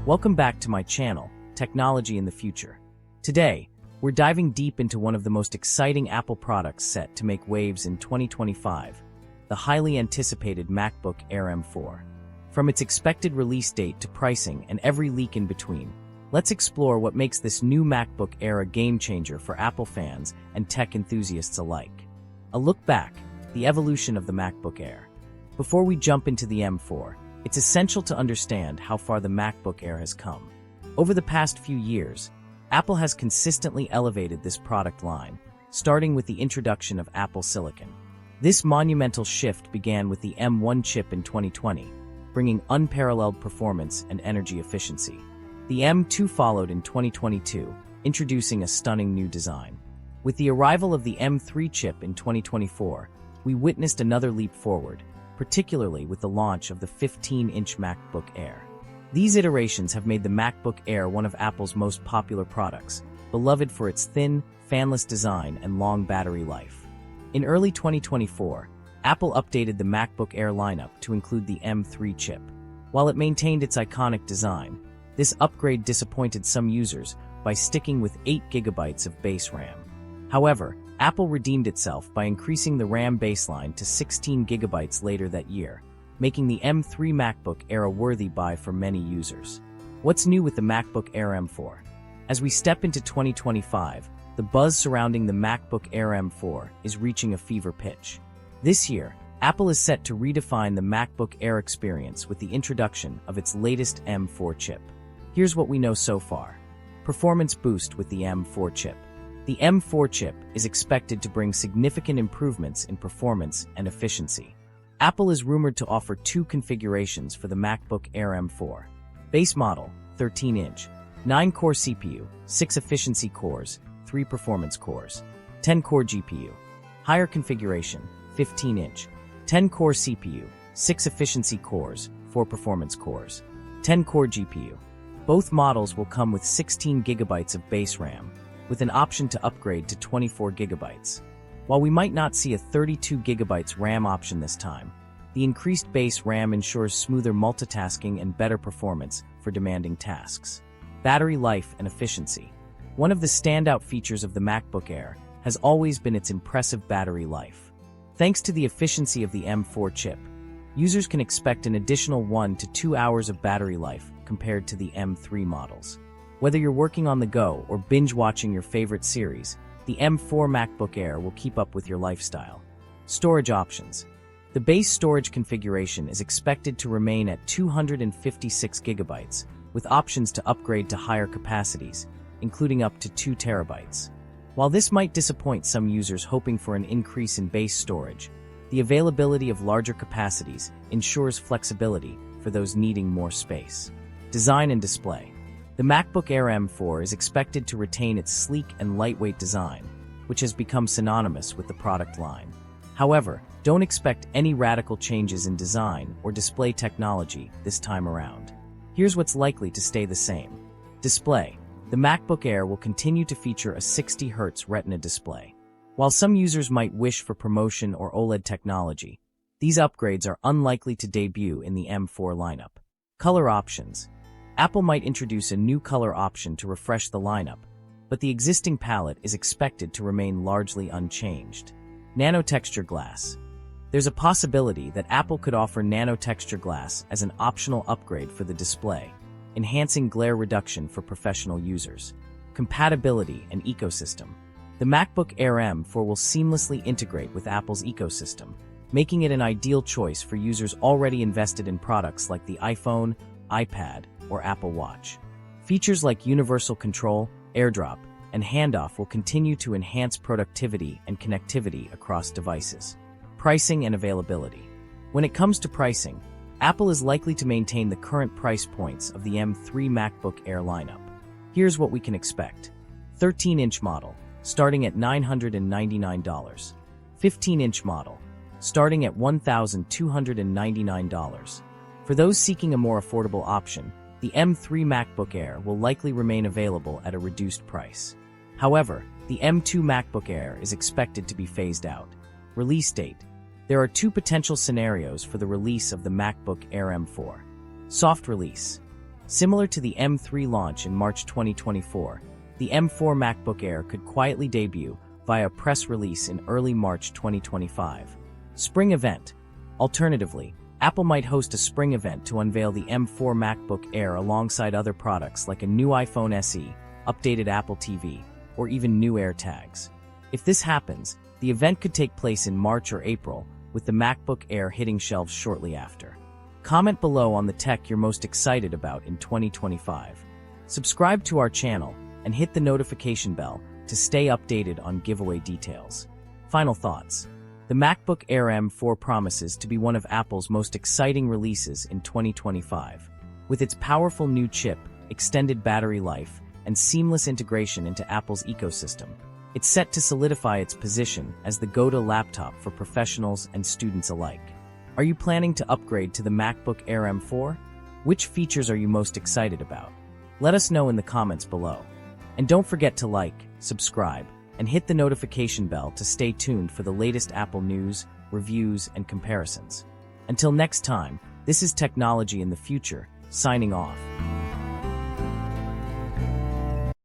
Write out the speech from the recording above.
Welcome back to my channel, Technology in the Future. Today, we're diving deep into one of the most exciting Apple products set to make waves in 2025, the highly anticipated MacBook Air M4. From its expected release date to pricing and every leak in between, let's explore what makes this new MacBook Air a game-changer for Apple fans and tech enthusiasts alike. A look back, the evolution of the MacBook Air. Before we jump into the M4, it's essential to understand how far the MacBook Air has come. Over the past few years, Apple has consistently elevated this product line, starting with the introduction of Apple Silicon. This monumental shift began with the M1 chip in 2020, bringing unparalleled performance and energy efficiency. The M2 followed in 2022, introducing a stunning new design. With the arrival of the M3 chip in 2024, we witnessed another leap forward, particularly with the launch of the 15-inch MacBook Air. These iterations have made the MacBook Air one of Apple's most popular products, beloved for its thin, fanless design and long battery life. In early 2024, Apple updated the MacBook Air lineup to include the M3 chip. While it maintained its iconic design, this upgrade disappointed some users by sticking with 8 GB of base RAM. However, Apple redeemed itself by increasing the RAM baseline to 16 GB later that year, making the M3 MacBook Air a worthy buy for many users. What's new with the MacBook Air M4? As we step into 2025, the buzz surrounding the MacBook Air M4 is reaching a fever pitch. This year, Apple is set to redefine the MacBook Air experience with the introduction of its latest M4 chip. Here's what we know so far. Performance boost with the M4 chip. The M4 chip is expected to bring significant improvements in performance and efficiency. Apple is rumored to offer 2 configurations for the MacBook Air M4. Base model, 13-inch, 9-core CPU, 6 efficiency cores, 3 performance cores, 10-core GPU. Higher configuration, 15-inch, 10-core CPU, 6 efficiency cores, 4 performance cores, 10-core GPU. Both models will come with 16 GB of base RAM, with an option to upgrade to 24 GB. While we might not see a 32 GB RAM option this time, the increased base RAM ensures smoother multitasking and better performance for demanding tasks. Battery life and efficiency. One of the standout features of the MacBook Air has always been its impressive battery life. Thanks to the efficiency of the M4 chip, users can expect an additional 1 to 2 hours of battery life compared to the M3 models. Whether you're working on the go or binge-watching your favorite series, the M4 MacBook Air will keep up with your lifestyle. Storage options. The base storage configuration is expected to remain at 256 GB, with options to upgrade to higher capacities, including up to 2 TB. While this might disappoint some users hoping for an increase in base storage, the availability of larger capacities ensures flexibility for those needing more space. Design and display. The MacBook Air M4 is expected to retain its sleek and lightweight design, which has become synonymous with the product line. However, don't expect any radical changes in design or display technology this time around. Here's what's likely to stay the same. Display. The MacBook Air will continue to feature a 60Hz Retina display. While some users might wish for promotion or OLED technology, these upgrades are unlikely to debut in the M4 lineup. Color options. Apple might introduce a new color option to refresh the lineup, but the existing palette is expected to remain largely unchanged. Nano-texture glass. There's a possibility that Apple could offer nano-texture glass as an optional upgrade for the display, enhancing glare reduction for professional users. Compatibility and ecosystem. The MacBook Air M4 will seamlessly integrate with Apple's ecosystem, making it an ideal choice for users already invested in products like the iPhone, iPad, or Apple Watch. Features like universal control, AirDrop, and handoff will continue to enhance productivity and connectivity across devices. Pricing and availability. When it comes to pricing, Apple is likely to maintain the current price points of the M3 MacBook Air lineup. Here's what we can expect. 13-inch model, starting at $999. 15-inch model, starting at $1,299. For those seeking a more affordable option, the M3 MacBook Air will likely remain available at a reduced price. However, the M2 MacBook Air is expected to be phased out. Release date. There are 2 potential scenarios for the release of the MacBook Air M4. Soft release. Similar to the M3 launch in March 2024, the M4 MacBook Air could quietly debut via a press release in early March 2025. Spring event. Alternatively, Apple might host a spring event to unveil the M4 MacBook Air alongside other products like a new iPhone SE, updated Apple TV, or even new AirTags. If this happens, the event could take place in March or April, with the MacBook Air hitting shelves shortly after. Comment below on the tech you're most excited about in 2025. Subscribe to our channel and hit the notification bell to stay updated on giveaway details. Final thoughts. The MacBook Air M4 promises to be one of Apple's most exciting releases in 2025. With its powerful new chip, extended battery life, and seamless integration into Apple's ecosystem, it's set to solidify its position as the go-to laptop for professionals and students alike. Are you planning to upgrade to the MacBook Air M4? Which features are you most excited about? Let us know in the comments below. And don't forget to like, subscribe, and hit the notification bell to stay tuned for the latest Apple news, reviews, and comparisons. Until next time, this is Technology in the Future, signing off.